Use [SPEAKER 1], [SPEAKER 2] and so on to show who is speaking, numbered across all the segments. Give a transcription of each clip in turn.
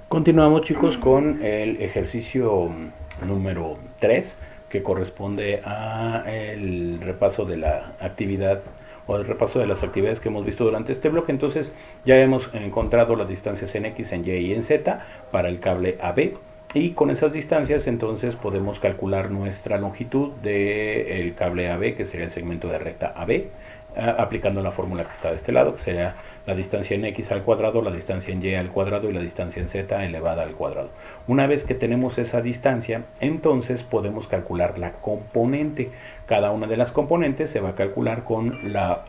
[SPEAKER 1] Continuamos, chicos, con el ejercicio número 3, que corresponde a el repaso de la actividad o el repaso de las actividades que hemos visto durante este bloque. Entonces ya hemos encontrado las distancias en X, en Y y en Z para el cable AB, y con esas distancias entonces podemos calcular nuestra longitud del cable AB, que sería el segmento de recta AB, aplicando la fórmula que está de este lado, que sería la distancia en x al cuadrado, la distancia en y al cuadrado y la distancia en z elevada al cuadrado. Una vez que tenemos esa distancia, entonces podemos calcular la componente. Cada una de las componentes se va a calcular con la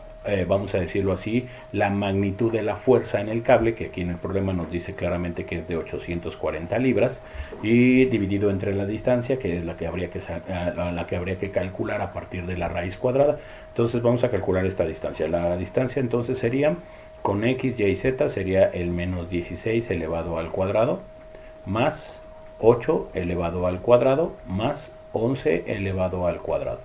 [SPEAKER 1] vamos a decirlo así, la magnitud de la fuerza en el cable, que aquí en el problema nos dice claramente que es de 840 libras, y dividido entre la distancia, que es la que habría que calcular a partir de la raíz cuadrada. Entonces vamos a calcular esta distancia. La distancia entonces sería, con x, y y z, sería el menos 16 elevado al cuadrado, más 8 elevado al cuadrado, más 11 elevado al cuadrado.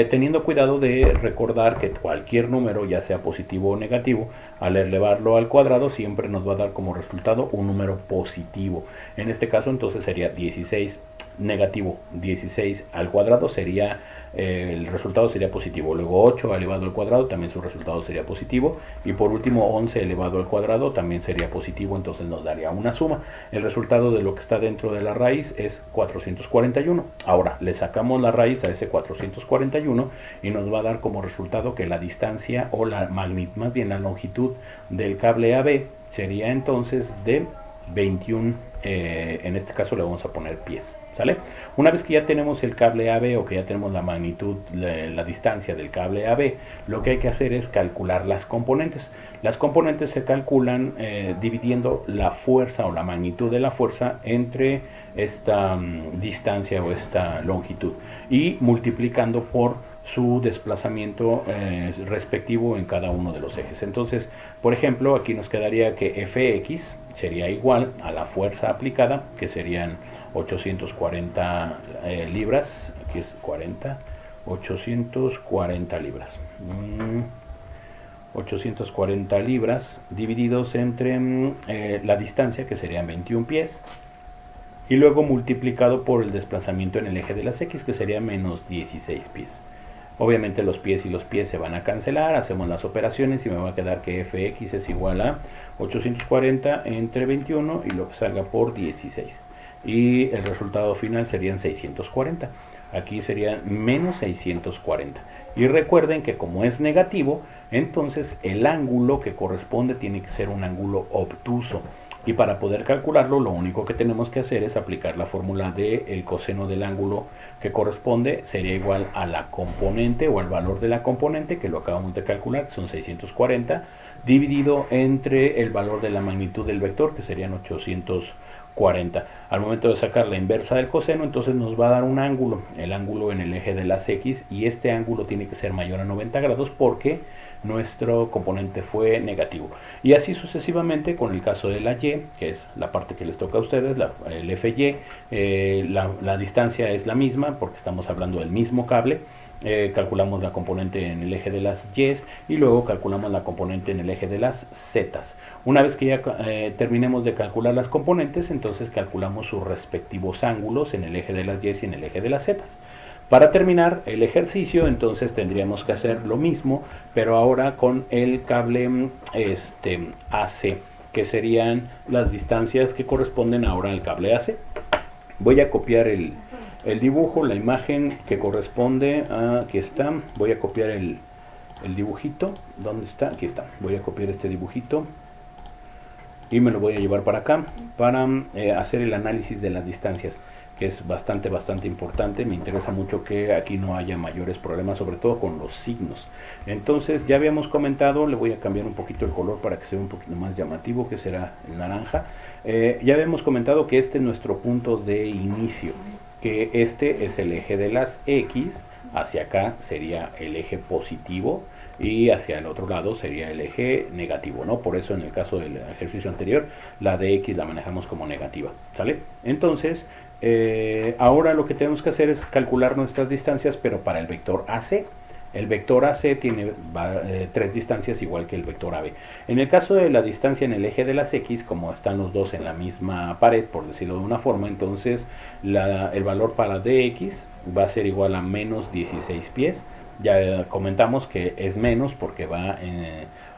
[SPEAKER 1] Teniendo cuidado de recordar que cualquier número, ya sea positivo o negativo, al elevarlo al cuadrado siempre nos va a dar como resultado un número positivo. En este caso entonces sería 16 negativo 16 al cuadrado, sería el resultado sería positivo. Luego 8 elevado al cuadrado, también su resultado sería positivo. Y por último 11 elevado al cuadrado también sería positivo, entonces nos daría una suma. El resultado de lo que está dentro de la raíz es 441. Ahora le sacamos la raíz a ese 441 y nos va a dar como resultado que la distancia o la magnitud, más bien la longitud del cable AB sería entonces de 21, en este caso le vamos a poner pies. ¿Sale? Una vez que ya tenemos el cable AB o que ya tenemos la magnitud, la distancia del cable AB, lo que hay que hacer es calcular las componentes. Las componentes se calculan dividiendo la fuerza o la magnitud de la fuerza entre esta distancia o esta longitud y multiplicando por su desplazamiento respectivo en cada uno de los ejes. Entonces, por ejemplo, aquí nos quedaría que Fx sería igual a la fuerza aplicada, que serían 840 libras, aquí es 40, 840 libras. 840 libras divididos entre la distancia, que serían 21 pies, y luego multiplicado por el desplazamiento en el eje de las X, que sería menos 16 pies. Obviamente los pies y los pies se van a cancelar, hacemos las operaciones y me va a quedar que Fx es igual a 840 entre 21 y lo que salga por 16. Y el resultado final serían 640. Aquí serían menos 640. Y recuerden que como es negativo, entonces el ángulo que corresponde tiene que ser un ángulo obtuso. Y para poder calcularlo, lo único que tenemos que hacer es aplicar la fórmula del coseno del ángulo que corresponde, sería igual a la componente o al valor de la componente, que lo acabamos de calcular, que son 640, dividido entre el valor de la magnitud del vector, que serían 840. Al momento de sacar la inversa del coseno, entonces nos va a dar un ángulo, el ángulo en el eje de las X, y este ángulo tiene que ser mayor a 90 grados porque nuestro componente fue negativo. Y así sucesivamente con el caso de la Y, que es la parte que les toca a ustedes, el FY, la distancia es la misma porque estamos hablando del mismo cable. Calculamos la componente en el eje de las Y y luego calculamos la componente en el eje de las Z. Una vez que ya terminemos de calcular las componentes, entonces calculamos sus respectivos ángulos en el eje de las Y y en el eje de las Z. Para terminar el ejercicio, entonces tendríamos que hacer lo mismo, pero ahora con el cable AC, que serían las distancias que corresponden ahora al cable AC. Voy a copiar el dibujo, la imagen que corresponde aquí está. Voy a copiar el dibujito. ¿Dónde está? Aquí está. Voy a copiar este dibujito y me lo voy a llevar para acá para hacer el análisis de las distancias, que es bastante importante. Me interesa mucho que aquí no haya mayores problemas, sobre todo con los signos. Entonces ya habíamos comentado, le voy a cambiar un poquito el color para que sea un poquito más llamativo, que será el naranja. Ya habíamos comentado que este es nuestro punto de inicio, que este es el eje de las X, hacia acá sería el eje positivo y hacia el otro lado sería el eje negativo, ¿no? Por eso en el caso del ejercicio anterior, la de X la manejamos como negativa, ¿sale? Entonces, ahora lo que tenemos que hacer es calcular nuestras distancias, pero para el vector AC. El vector AC tiene tres distancias igual que el vector AB. En el caso de la distancia en el eje de las X, como están los dos en la misma pared, por decirlo de una forma, entonces el valor para DX va a ser igual a menos 16 pies. Ya comentamos que es menos porque va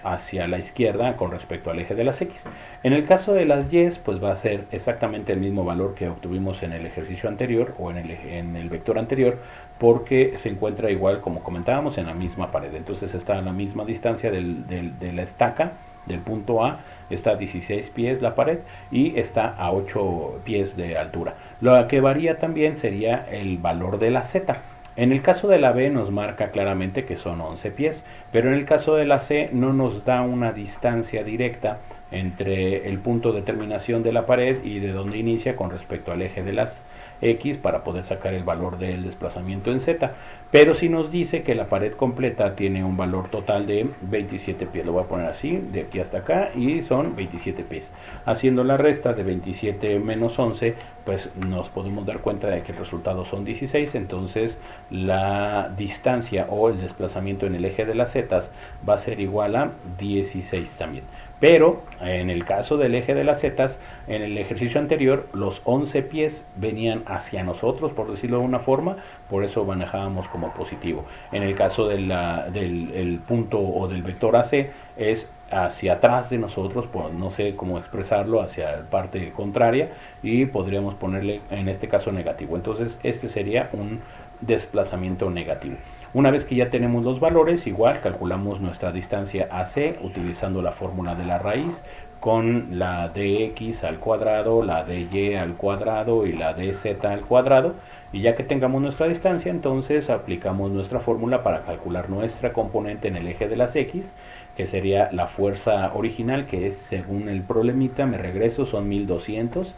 [SPEAKER 1] hacia la izquierda con respecto al eje de las X. En el caso de las Y, pues va a ser exactamente el mismo valor que obtuvimos en el ejercicio anterior o en el vector anterior, porque se encuentra igual, como comentábamos, en la misma pared. Entonces está a la misma distancia de la estaca, del punto A, está a 16 pies la pared y está a 8 pies de altura. Lo que varía también sería el valor de la Z. En el caso de la B nos marca claramente que son 11 pies, pero en el caso de la C no nos da una distancia directa entre el punto de terminación de la pared y de donde inicia con respecto al eje de las X para poder sacar el valor del desplazamiento en Z, pero si nos dice que la pared completa tiene un valor total de 27 pies, lo voy a poner así, de aquí hasta acá, y son 27 pies. Haciendo la resta de 27 menos 11, pues nos podemos dar cuenta de que el resultado son 16, entonces la distancia o el desplazamiento en el eje de las Z va a ser igual a 16 también. Pero en el caso del eje de las Z, en el ejercicio anterior, los 11 pies venían hacia nosotros, por decirlo de una forma, por eso manejábamos como positivo. En el caso del punto o del vector AC, es hacia atrás de nosotros, pues no sé cómo expresarlo, hacia la parte contraria, y podríamos ponerle en este caso negativo. Entonces este sería un desplazamiento negativo. Una vez que ya tenemos los valores, igual calculamos nuestra distancia AC utilizando la fórmula de la raíz con la dx al cuadrado, la dy al cuadrado y la dz al cuadrado. Y ya que tengamos nuestra distancia, entonces aplicamos nuestra fórmula para calcular nuestra componente en el eje de las X, que sería la fuerza original, que es, según el problemita, me regreso, son 1200,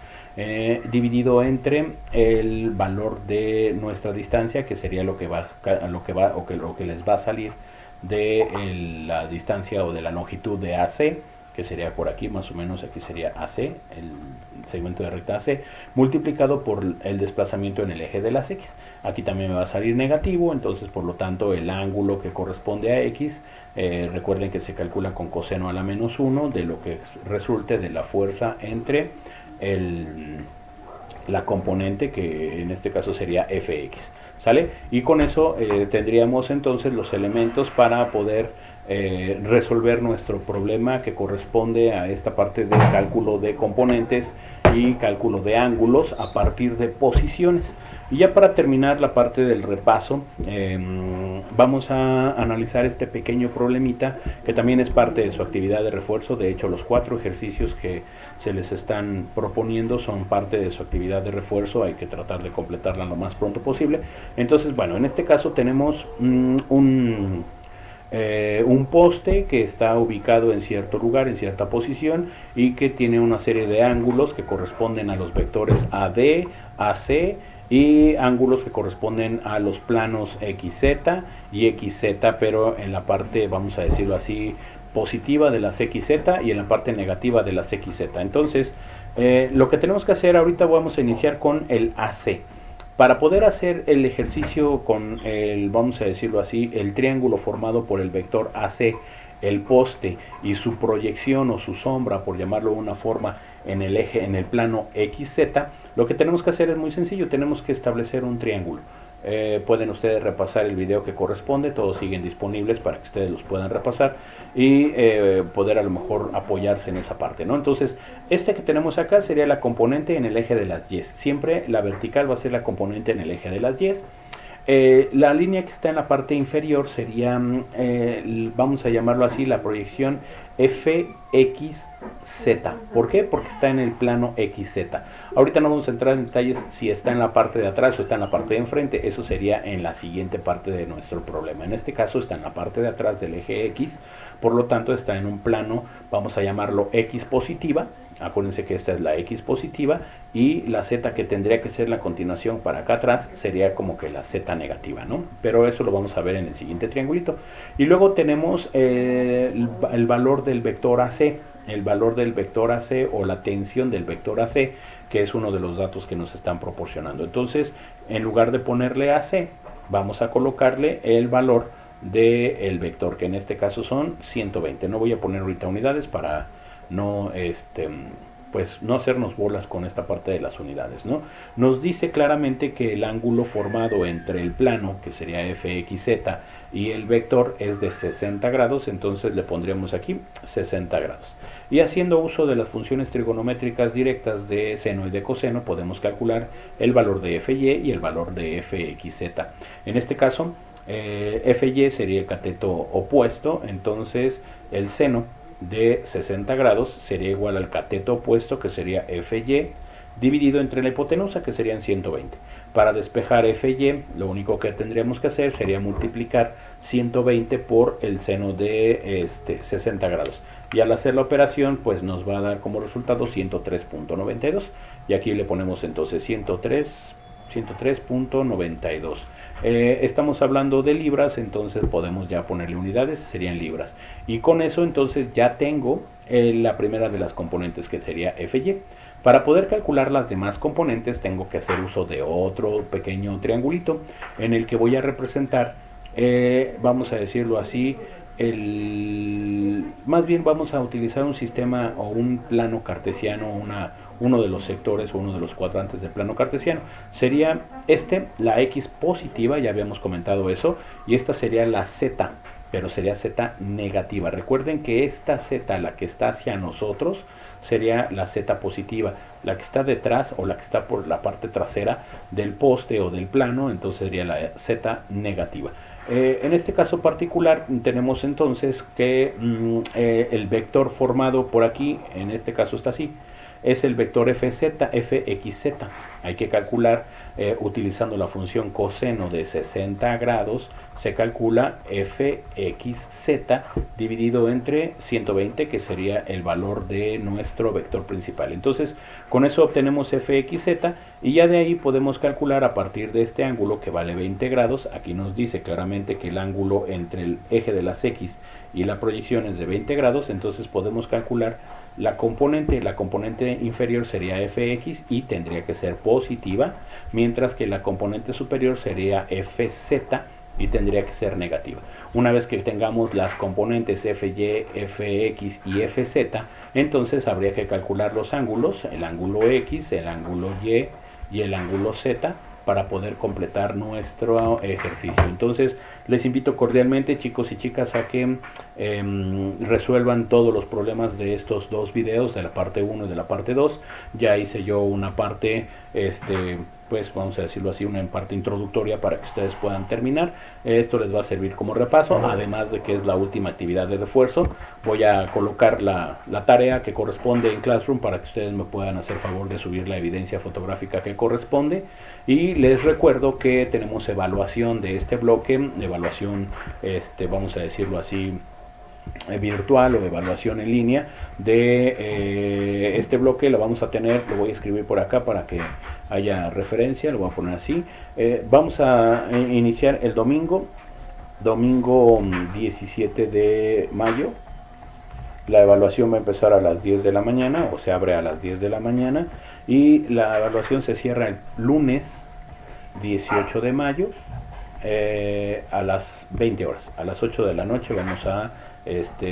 [SPEAKER 1] dividido entre el valor de nuestra distancia, que sería lo que les va a salir de la distancia o de la longitud de AC, que sería por aquí, más o menos aquí sería AC, el segmento de recta AC, multiplicado por el desplazamiento en el eje de las X. Aquí también me va a salir negativo, entonces por lo tanto el ángulo que corresponde a X, recuerden que se calcula con coseno a la menos 1 de lo que resulte de la fuerza entre la componente, que en este caso sería Fx, ¿sale? Y con eso tendríamos entonces los elementos para poder resolver nuestro problema, que corresponde a esta parte de cálculo de componentes y cálculo de ángulos a partir de posiciones. Y ya para terminar la parte del repaso, vamos a analizar este pequeño problemita que también es parte de su actividad de refuerzo. De hecho, los 4 ejercicios que se les están proponiendo son parte de su actividad de refuerzo, hay que tratar de completarla lo más pronto posible. Entonces, bueno, en este caso tenemos un poste que está ubicado en cierto lugar, en cierta posición, y que tiene una serie de ángulos que corresponden a los vectores AD, AC, y ángulos que corresponden a los planos XZ y XZ, pero en la parte, vamos a decirlo así, positiva de las XZ y en la parte negativa de las XZ. Entonces, lo que tenemos que hacer ahorita, vamos a iniciar con el AC. Para poder hacer el ejercicio con el, vamos a decirlo así, el triángulo formado por el vector AC, el poste y su proyección o su sombra, por llamarlo de una forma, en el eje, en el plano XZ, lo que tenemos que hacer es muy sencillo, tenemos que establecer un triángulo. Pueden ustedes repasar el video que corresponde, todos siguen disponibles para que ustedes los puedan repasar y poder a lo mejor apoyarse en esa parte, ¿no? Entonces, este que tenemos acá sería la componente en el eje de las Y. Siempre la vertical va a ser la componente en el eje de las Y. La línea que está en la parte inferior sería, vamos a llamarlo así, la proyección FXZ. ¿Por qué? Porque está en el plano XZ. Ahorita no vamos a entrar en detalles si está en la parte de atrás o está en la parte de enfrente. Eso sería en la siguiente parte de nuestro problema. En este caso está en la parte de atrás del eje X. Por lo tanto está en un plano, vamos a llamarlo X positiva. Acuérdense que esta es la X positiva y la Z, que tendría que ser la continuación para acá atrás, sería como que la Z negativa, ¿no? Pero eso lo vamos a ver en el siguiente triangulito. Y luego tenemos el valor del vector AC, el valor del vector AC o la tensión del vector AC, que es uno de los datos que nos están proporcionando. Entonces, en lugar de ponerle AC, vamos a colocarle el valor del vector, que en este caso son 120. No voy a poner ahorita unidades para no pues no hacernos bolas con esta parte de las unidades, ¿no? Nos dice claramente que el ángulo formado entre el plano, que sería fxz, y el vector es de 60 grados, entonces le pondríamos aquí 60 grados. Y haciendo uso de las funciones trigonométricas directas de seno y de coseno, podemos calcular el valor de fy y el valor de fxz. En este caso, fy sería el cateto opuesto, entonces el seno de 60 grados sería igual al cateto opuesto, que sería fy, dividido entre la hipotenusa, que serían 120. Para despejar fy, lo único que tendríamos que hacer sería multiplicar 120 por el seno de 60 grados. Y al hacer la operación, pues nos va a dar como resultado 103.92. Y aquí le ponemos entonces 103.92. Estamos hablando de libras, entonces podemos ya ponerle unidades, serían libras. Y con eso entonces ya tengo la primera de las componentes, que sería fy. Para poder calcular las demás componentes tengo que hacer uso de otro pequeño triangulito en el que voy a representar, vamos a decirlo así, más bien vamos a utilizar un sistema o un plano cartesiano, uno de los sectores o uno de los cuadrantes del plano cartesiano. Sería la x positiva, ya habíamos comentado eso, y esta sería la z, pero sería z negativa. Recuerden que esta z, la que está hacia nosotros, sería la z positiva. La que está detrás o la que está por la parte trasera del poste o del plano, entonces sería la z negativa. En este caso particular tenemos entonces que el vector formado por aquí, en este caso está así, es el vector fxz. Hay que calcular utilizando la función coseno de 60 grados, se calcula fxz dividido entre 120, que sería el valor de nuestro vector principal. Entonces con eso obtenemos fxz, y ya de ahí podemos calcular a partir de este ángulo, que vale 20 grados. Aquí nos dice claramente que el ángulo entre el eje de las x y la proyección es de 20 grados, entonces podemos calcular la componente inferior sería fx y tendría que ser positiva, mientras que la componente superior sería fz y tendría que ser negativa. Una vez que tengamos las componentes fy, fx y fz, entonces habría que calcular los ángulos, el ángulo x, el ángulo y el ángulo z, para poder completar nuestro ejercicio. Entonces les invito cordialmente, chicos y chicas, a que resuelvan todos los problemas de estos dos videos, de la parte 1 y de la parte 2. Ya hice yo una parte, pues vamos a decirlo así, una parte introductoria para que ustedes puedan terminar. Esto les va a servir como repaso, además de que es la última actividad de refuerzo. Voy a colocar la tarea que corresponde en Classroom para que ustedes me puedan hacer favor de subir la evidencia fotográfica que corresponde. Y les recuerdo que tenemos evaluación de este bloque, evaluación, vamos a decirlo así, virtual o evaluación en línea de este bloque. Lo vamos a tener, lo voy a escribir por acá para que haya referencia, lo voy a poner así. Vamos a iniciar el domingo 17 de mayo. La evaluación va a empezar a las 10 de la mañana, o se abre a las 10 de la mañana, y la evaluación se cierra el lunes 18 de mayo a las 20 horas. A las 8 de la noche vamos a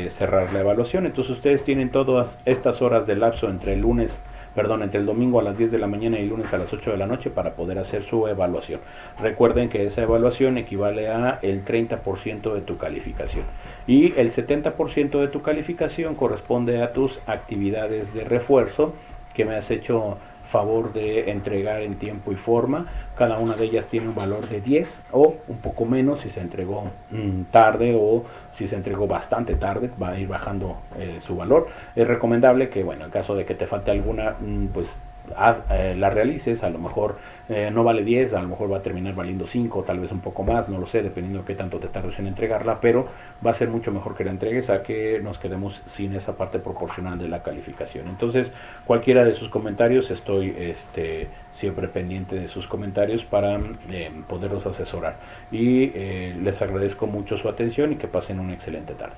[SPEAKER 1] cerrar la evaluación. Entonces ustedes tienen todas estas horas de lapso entre el domingo a las 10 de la mañana y el lunes a las 8 de la noche para poder hacer su evaluación. Recuerden que esa evaluación equivale a el 30% de tu calificación, y el 70% de tu calificación corresponde a tus actividades de refuerzo que me has hecho favor de entregar en tiempo y forma. Cada una de ellas tiene un valor de 10 o un poco menos si se entregó tarde, o si se entregó bastante tarde, va a ir bajando su valor. Es recomendable que, bueno, en caso de que te falte alguna, pues la realices. A lo mejor no vale 10, a lo mejor va a terminar valiendo 5, tal vez un poco más, no lo sé, dependiendo de qué tanto te tardes en entregarla, pero va a ser mucho mejor que la entregues a que nos quedemos sin esa parte proporcional de la calificación. Entonces, cualquiera de sus comentarios, estoy siempre pendiente de sus comentarios para poderlos asesorar, y les agradezco mucho su atención y que pasen una excelente tarde.